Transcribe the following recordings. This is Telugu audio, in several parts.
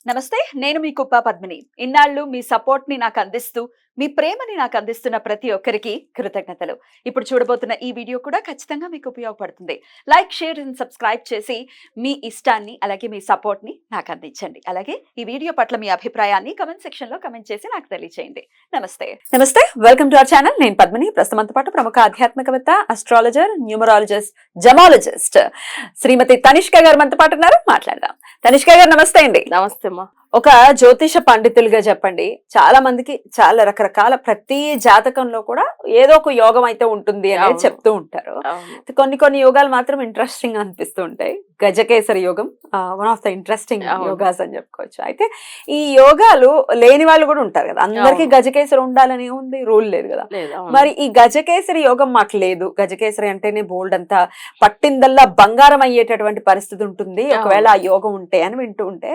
నమస్తే. నేను మీ కుప్ప పద్మిని. ఇన్నాళ్ళు మీ సపోర్ట్‌ని నాకందిస్తూ, మీ ప్రేమని నాకందిస్తున్న ప్రతి ఒక్కరికి కృతజ్ఞతలు. ఇప్పుడు చూడబోతున్న ఈ వీడియో కూడా ఖచ్చితంగా మీకు ఉపయోగపడుతుంది. లైక్, షేర్ అండ్ సబ్స్క్రైబ్ చేసి మీ ఇష్టాన్ని, అలాగే మీ సపోర్ట్‌ని నాకందించండి. అలాగే ఈ వీడియో పట్ల మీ అభిప్రాయాన్ని కామెంట్ సెక్షన్‌లో కామెంట్ చేసి నాకు తెలియజేయండి. నమస్తే. నమస్తే. Welcome to our channel. నేను పద్మిని. ప్రస్తుతంతో పాటు ప్రముఖ ఆధ్యాత్మికవేత్త, అస్ట్రాలజర్, న్యూమరాలజిస్ట్, జమాలజిస్ట్ శ్రీమతి తనిష్క గారు మనతో పాటు ఉన్నారు. మాట్లాడదాం. తనిష్క గారు నమస్తే అండి. నమస్తే అమ్మా. ఒక జ్యోతిష పండితులుగా చెప్పండి, చాలా మందికి చాలా రకరకాల ప్రతి జాతకంలో కూడా ఏదో ఒక యోగం అయితే ఉంటుంది అనేది చెప్తూ ఉంటారు. కొన్ని యోగాలు మాత్రం ఇంట్రెస్టింగ్ గా అనిపిస్తూ ఉంటాయి. గజకేసరి యోగం one of the interesting yogas అని చెప్పుకోవచ్చు. అయితే ఈ యోగాలు లేని వాళ్ళు కూడా ఉంటారు కదా, అందరికి గజకేసరి ఉండాలని ఉంది రూల్ లేదు కదా. మరి ఈ గజకేసరి యోగం మాకు లేదు, గజకేసరి అంటేనే బోల్డ్ అంతా పట్టిందల్లా బంగారం అయ్యేటటువంటి పరిస్థితి ఉంటుంది ఒకవేళ ఆ యోగం ఉంటే అని వింటూ ఉంటే,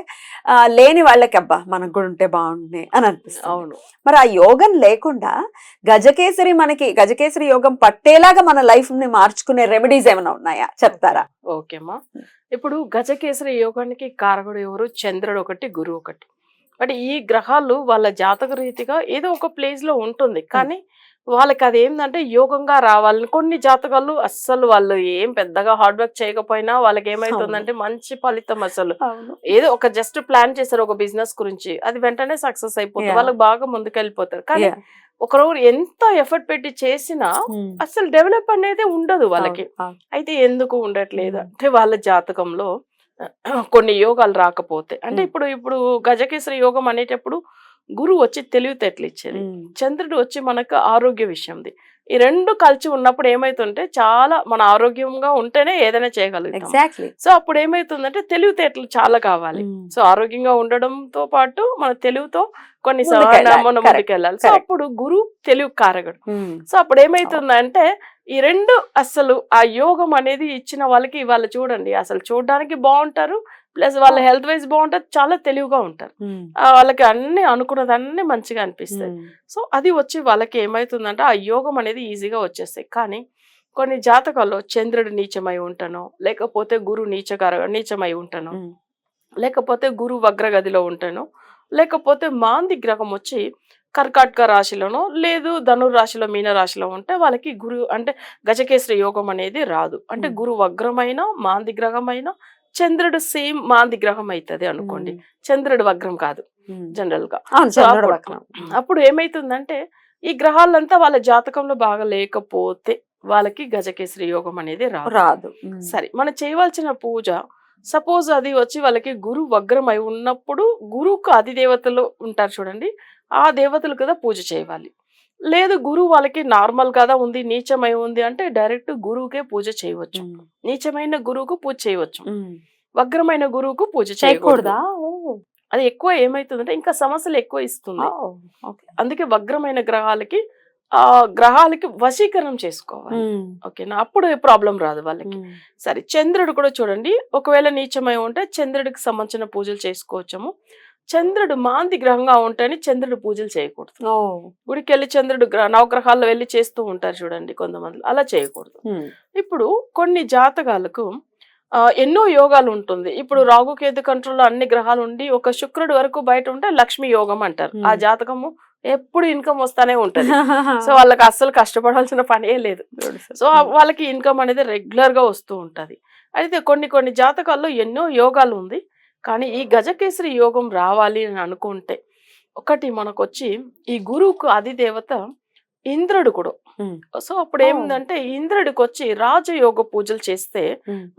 లేని వాళ్ళకి అబ్బా మనకు కూడా ఉంటే బాగుండే అని అనిపిస్తుంది. అవును. మరి ఆ యోగం లేకుండా గజకేసరి యోగం పట్టేలాగా మన లైఫ్ ని మార్చుకునే రెమెడీస్ ఏమైనా ఉన్నాయా, చెప్తారా? ఓకేమ్మా. ఇప్పుడు గజకేసరి యోగానికి కారకుడు ఎవరు? చంద్రుడు ఒకటి, గురువు ఒకటి. అంటే ఈ గ్రహాలు వాళ్ళ జాతక రీతిగా ఏదో ఒక ప్లేస్ లో ఉంటుంది, కానీ వాళ్ళకి అది ఏంటంటే యోగంగా రావాలని కొన్ని జాతకాలు అస్సలు వాళ్ళు ఏం పెద్దగా హార్డ్ వర్క్ చేయకపోయినా వాళ్ళకి ఏమైతుందంటే మంచి ఫలితం. అసలు ఏదో ఒక జస్ట్ ప్లాన్ చేశారు ఒక బిజినెస్ గురించి, అది వెంటనే సక్సెస్ అయిపోతుంది, వాళ్ళకి బాగా ముందుకెళ్ళిపోతారు. కానీ ఒకరోజు ఎంత ఎఫర్ట్ పెట్టి చేసినా అసలు డెవలప్ అనేది ఉండదు వాళ్ళకి. అయితే ఎందుకు ఉండట్లేదు అంటే వాళ్ళ జాతకంలో కొన్ని యోగాలు రాకపోతే, అంటే ఇప్పుడు గజకేసరి యోగం అనేటప్పుడు గురువు వచ్చి తెలివితేటలు ఇచ్చేది, చంద్రుడు వచ్చి మనకు ఆరోగ్య విషయంది. ఈ రెండు కలిసి ఉన్నప్పుడు ఏమైతుంటే చాలా మన ఆరోగ్యంగా ఉంటేనే ఏదైనా చేయగలుగుతాం. సో అప్పుడు ఏమైతుందంటే తెలివితేటలు చాలా కావాలి. సో ఆరోగ్యంగా ఉండడంతో పాటు మన తెలివితో కొన్ని మనం ముందుకెళ్ళాలి. సో అప్పుడు గురువు తెలివి కారకుడు. సో అప్పుడు ఏమైతుందంటే ఈ రెండు అసలు ఆ యోగం అనేది ఇచ్చిన వాళ్ళకి వాళ్ళు చూడండి అసలు చూడడానికి బాగుంటారు, ప్లస్ వాళ్ళ హెల్త్ వైజ్ బాగుంటారు, చాలా తెలివిగా ఉంటారు, వాళ్ళకి అన్ని అనుకున్నదన్నీ మంచిగా అనిపిస్తాయి. సో అది వచ్చి వాళ్ళకి ఏమైతుందంటే ఆ యోగం అనేది ఈజీగా వచ్చేస్తాయి. కానీ కొన్ని జాతకాల్లో చంద్రుడు నీచమై ఉంటానో, లేకపోతే గురు నీచమై ఉంటానో, లేకపోతే గురు వగ్రగదిలో ఉంటానో, లేకపోతే మాంది గ్రహం వచ్చి కర్కాటక రాశిలోనో లేదు ధనుర్రాశిలో మీన రాశిలో ఉంటే వాళ్ళకి గురు అంటే గజకేసరి యోగం అనేది రాదు. అంటే గురు వగ్రమైన మాంది గ్రహమైన చంద్రుడు సేమ్ మాంది గ్రహం అవుతుంది అనుకోండి, చంద్రుడు వగ్రం కాదు జనరల్ గా. అప్పుడు ఏమైతుందంటే ఈ గ్రహాలంతా వాళ్ళ జాతకంలో బాగా లేకపోతే వాళ్ళకి గజకేసరి యోగం అనేది రాదు. సరే, మనం చేయవలసిన పూజ, సపోజ్ అది వచ్చి వాళ్ళకి గురు వగ్రం అయి ఉన్నప్పుడు గురువుకు అధిదేవతలు ఉంటారు చూడండి, ఆ దేవతలు కదా పూజ చేయాలి. లేదు గురువు వాళ్ళకి నార్మల్ కదా ఉంది, నీచమై ఉంది అంటే డైరెక్ట్ గురువుకే పూజ చేయవచ్చు. నీచమైన గురువుకు పూజ చేయవచ్చు, వగ్రమైన గురువుకు పూజ చేయకూడదా? అది ఎక్కువ ఏమైతుందంటే ఇంకా సమస్యలు ఎక్కువ ఇస్తుంది. అందుకే వగ్రమైన గ్రహాలకి వశీకరణం చేసుకోవాలి. ఓకేనా, అప్పుడు ప్రాబ్లం రాదు వాళ్ళకి. సరే, చంద్రుడు కూడా చూడండి, ఒకవేళ నీచమై ఉంటే చంద్రుడికి సంబంధించిన పూజలు చేసుకోవచ్చము. చంద్రుడు మాంది గ్రహంగా ఉంటేనే చంద్రుడు పూజలు చేయకూడదు. గుడికి వెళ్ళి చంద్రుడు నవగ్రహాల్లో వెళ్ళి చేస్తూ ఉంటారు చూడండి కొంతమంది, అలా చేయకూడదు. ఇప్పుడు కొన్ని జాతకాలకు ఎన్నో యోగాలు ఉంటుంది. ఇప్పుడు రాహుకేతు కంట్రోల్ అన్ని గ్రహాలు ఉండి ఒక శుక్రుడు వరకు బయట ఉంటే లక్ష్మీ యోగం అంటారు. ఆ జాతకము ఎప్పుడు ఇన్కమ్ వస్తానే ఉంటది. సో వాళ్ళకి అస్సలు కష్టపడాల్సిన పనే లేదు. సో వాళ్ళకి ఇన్కమ్ అనేది రెగ్యులర్ గా వస్తూ ఉంటది. అయితే కొన్ని జాతకాల్లో ఎన్నో యోగాలు ఉంది, కానీ ఈ గజకేసరి యోగం రావాలి అని అనుకుంటే ఒకటి మనకొచ్చి ఈ గురువుకు అధిదేవత ఇంద్రుడు కూడా. సో అప్పుడు ఏమిందంటే ఇంద్రుడికి వచ్చి రాజయోగ పూజలు చేస్తే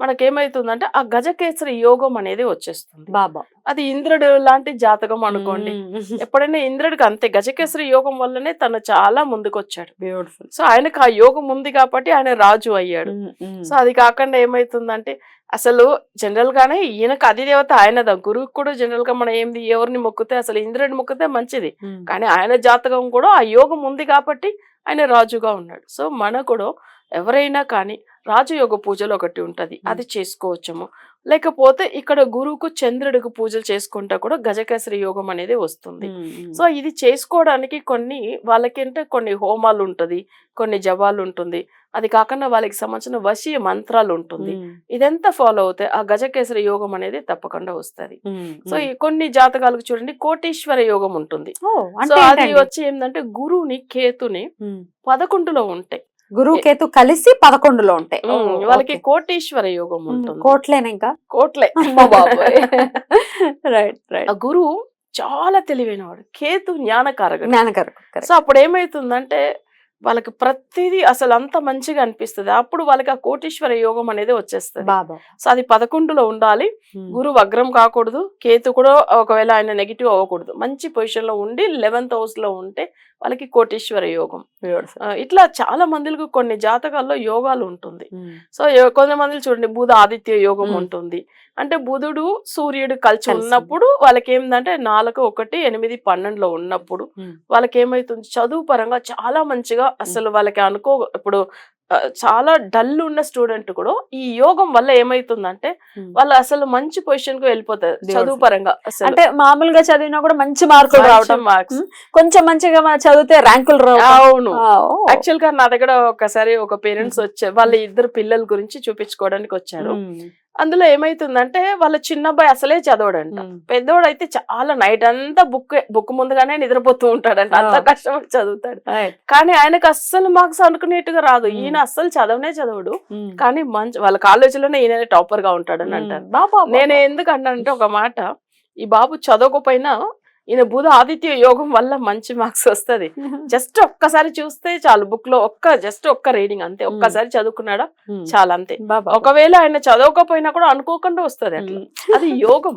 మనకేమైతుందంటే ఆ గజకేసరి యోగం అనేది వచ్చేస్తుంది. బాబా అది ఇంద్రుడు లాంటి జాతకం అనుకోండి. ఎప్పుడైనా ఇంద్రుడికి అంతే గజకేసరి యోగం వల్లనే తను చాలా ముందుకు వచ్చాడు. బ్యూటిఫుల్. సో ఆయనకు ఆ యోగం ఉంది కాబట్టి ఆయన రాజు అయ్యాడు. సో అది కాకుండా ఏమైతుందంటే అసలు జనరల్ గానే ఈయనకు అధిదేవత ఆయనదా, గురువుకి కూడా జనరల్ గా మనం ఎవరిని మొక్కితే అసలు ఇంద్రుడిని మొక్కితే మంచిది, కానీ ఆయన జాతకం కూడా ఆ యోగం ఉంది కాబట్టి ఆయన రాజుగా ఉన్నాడు. సో మన కూడా ఎవరైనా కానీ రాజయోగ పూజలు ఒకటి ఉంటది, అది చేసుకోవచ్చము. లేకపోతే ఇక్కడ గురువుకు చంద్రుడికి పూజలు చేసుకుంటా కూడా గజకేసరి యోగం అనేది వస్తుంది. సో ఇది చేసుకోవడానికి వాళ్ళకంటే కొన్ని హోమాలు ఉంటది, కొన్ని జపాలు ఉంటుంది, అది కాకుండా వాళ్ళకి సంబంధించిన వశీయ మంత్రాలు ఉంటుంది. ఇదంతా ఫాలో అవుతాయి ఆ గజకేసరి యోగం అనేది తప్పకుండా వస్తుంది. సో ఈ కొన్ని జాతకాలకు చూడండి కోటీశ్వర యోగం ఉంటుంది. సో అది వచ్చి ఏంటంటే గురువుని కేతుని 11లో ఉంటాయి, గురువు కేతు కలిసి 11లో ఉంటాయి. వాళ్ళకి కోటీశ్వర యోగం ఉంటుంది. కోట్లేనా? ఇంకా కోట్లే. Right right. ఆ గురువు చాలా తెలివైనవాడు, కేతు జ్ఞానకారకుడు. జ్ఞానకారకుడు. సో అప్పుడు ఏమైతుందంటే వాళ్ళకి ప్రతిదీ అసలు అంత మంచిగా అనిపిస్తుంది. అప్పుడు వాళ్ళకి ఆ కోటీశ్వర యోగం అనేది వచ్చేస్తుంది. సో అది 11లో ఉండాలి. గురువు వగ్రం కాకూడదు, కేతు కూడా ఒకవేళ ఆయన నెగిటివ్ అవ్వకూడదు, మంచి పొజిషన్ లో ఉండి 11th house లో ఉంటే వాళ్ళకి కోటీశ్వర యోగం. ఇట్లా చాలా మందికి కొన్ని జాతకాల్లో యోగాలు ఉంటుంది. సో కొంతమంది చూడండి బుధ ఆదిత్య యోగం ఉంటుంది. అంటే బుధుడు సూర్యుడు కలిసి ఉన్నప్పుడు వాళ్ళకి ఏంటంటే 4, 1, 8, 12లో ఉన్నప్పుడు వాళ్ళకి ఏమైతుంది చదువు పరంగా చాలా మంచిగా అసలు వాళ్ళకి ఇప్పుడు చాలా డల్ ఉన్న స్టూడెంట్ కూడా ఈ యోగం వల్ల ఏమైతుందంటే వాళ్ళు అసలు మంచి పొజిషన్ కు వెళ్ళిపోతారు చదువు పరంగా. అంటే మామూలుగా చదివినా కూడా మంచి మార్కులు రావడం, మార్క్స్ కొంచెం మంచిగా చదివితే ర్యాంకులు రావడం. అవును. యాక్చువల్ గా నా దగ్గర ఒకసారి ఒక పేరెంట్స్ వచ్చారు, వాళ్ళ 2 పిల్లల గురించి చూపించుకోవడానికి వచ్చారు. అందులో ఏమైతుందంటే వాళ్ళ చిన్న అబ్బాయి అసలే చదవడంట, పెద్దోడు అయితే చాలా నైట్ అంతా బుక్ ముందుగానే నిద్రపోతూ ఉంటాడంట, అంత కష్టపడి చదువుతాడు. కానీ ఆయనకు అస్సలు మార్క్స్ అనుకునేట్టుగా రాదు. ఈయన అస్సలు చదవడు, కానీ వాళ్ళ కాలేజీలోనే ఈయన టాపర్ గా ఉంటాడని అంటారు. నేను ఎందుకు అన్నానంటే ఒక మాట, ఈ బాబు చదవకపోయినా ఈయన బుధ ఆదిత్య యోగం వల్ల మంచి మార్క్స్ వస్తుంది. జస్ట్ ఒక్కసారి చూస్తే చాలు, బుక్ లో జస్ట్ ఒక్క రీడింగ్ అంతే, ఒక్కసారి చదువుకున్నాడా చాలా అంతే. ఒకవేళ ఆయన చదవకపోయినా కూడా అనుకోకుండా వస్తుంది అట్లా. అది యోగం.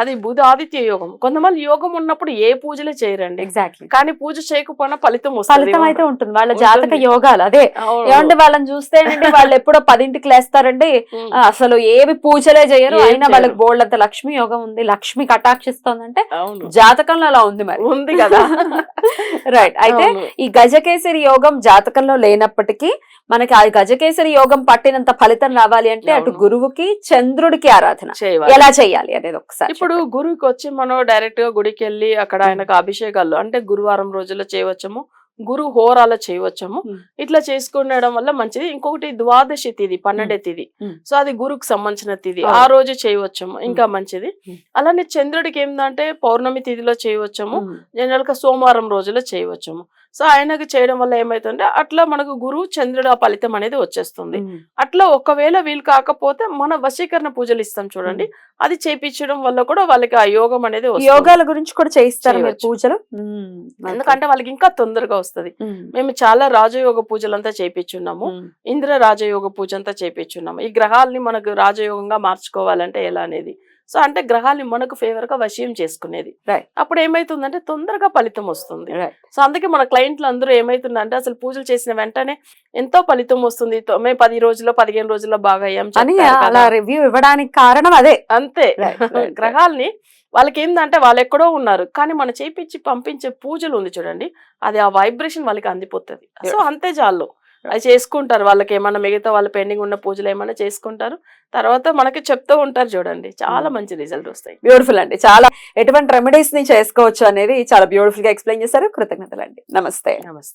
అది బుధ ఆదిత్య యోగం. కొంతమంది యోగం ఉన్నప్పుడు ఏ పూజలే చేయరండి, ఎగ్జాక్ట్లీ, కానీ పూజ చేయకపోయినా ఫలితం అయితే ఉంటుంది. వాళ్ళ జాతక యోగాలు అదే. ఏమంటే వాళ్ళని చూస్తే వాళ్ళు ఎప్పుడో 10ంటికి లేస్తారండి, అసలు ఏవి పూజలే చేయరు, అయినా వాళ్ళకి బోల్డ్ అంత లక్ష్మి యోగం ఉంది, లక్ష్మి కటాక్షిస్తోందంటే జాతకంలో అలా ఉంది, మరి ఉంది కదా. రైట్. అయితే ఈ గజకేసరి యోగం జాతకంలో లేనప్పటికీ మనకి ఆ గజకేసరి యోగం పట్టినంత ఫలితం రావాలి అంటే అటు గురువుకి చంద్రుడికి ఆరాధన ఎలా చేయాలి అనేది ఒకసారి. ఇప్పుడు గురువుకి వచ్చి మనం డైరెక్ట్ గా గుడికి వెళ్ళి అక్కడ ఆయనకు అభిషేకాలు అంటే గురువారం రోజుల్లో చేయవచ్చము, గురు హోరాలో చేయవచ్చము. ఇట్లా చేసుకునడం వల్ల మంచిది. ఇంకొకటి ద్వాదశి తిథి 12వ తిథి, సో అది గురుకు సంబంధించిన తిథి, ఆ రోజు చేయవచ్చము, ఇంకా మంచిది. అలానే చంద్రుడికి ఏంటంటే పౌర్ణమి తిథిలో చేయవచ్చము, జనరల్ గా సోమవారం రోజులో చేయవచ్చము. సో ఆయనకు చేయడం వల్ల ఏమైతుందంటే అట్లా మనకు గురువు చంద్రుడు ఆ ఫలితం అనేది వచ్చేస్తుంది. అట్లా ఒకవేళ వీలు కాకపోతే మన వశీకరణ పూజలు ఇస్తాం చూడండి, అది చేపించడం వల్ల కూడా వాళ్ళకి ఆ యోగం అనేది యోగాల గురించి కూడా చేయిస్తారు పూజలు, ఎందుకంటే వాళ్ళకి ఇంకా తొందరగా వస్తుంది. మేము చాలా రాజయోగ పూజలంతా చేపించున్నాము, ఇంద్ర రాజయోగ పూజ అంతా చేపించున్నాము. ఈ గ్రహాలని మనకు రాజయోగంగా మార్చుకోవాలంటే ఎలా అనేది, సో అంటే గ్రహాన్ని మనకు ఫేవర్ గా వశీయం చేసుకునేది. అప్పుడు ఏమైతుందంటే తొందరగా ఫలితం వస్తుంది. సో అందుకే మన క్లయింట్లు అందరూ ఏమైతుందంటే అసలు పూజలు చేసిన వెంటనే ఎంతో ఫలితం వస్తుంది, మేము 10 రోజుల్లో 15 రోజుల్లో బాగా అయ్యాం అలా రివ్యూ ఇవ్వడానికి కారణం అదే. అంతే. గ్రహాల్ని వాళ్ళకి ఏంటంటే వాళ్ళు ఎక్కడో ఉన్నారు, కానీ మనం చేపించి పంపించే పూజలు ఉంది చూడండి, అది ఆ వైబ్రేషన్ వాళ్ళకి అందిపోతుంది. సో అంతే చాలు, అది చేసుకుంటారు. వాళ్ళకి ఏమన్నా మిగతా వాళ్ళ పెండింగ్ ఉన్న పూజలు ఏమన్నా చేసుకుంటారు, తర్వాత మనకి చెప్తూ ఉంటారు చూడండి, చాలా మంచి రిజల్ట్ వస్తాయి. బ్యూటిఫుల్ అండి. చాలా ఎటువంటి రెమెడీస్ ని చేసుకోవచ్చు అనేది చాలా బ్యూటిఫుల్ గా ఎక్స్ప్లెయిన్ చేశారు. కృతజ్ఞతలు అండి. నమస్తే. నమస్తే.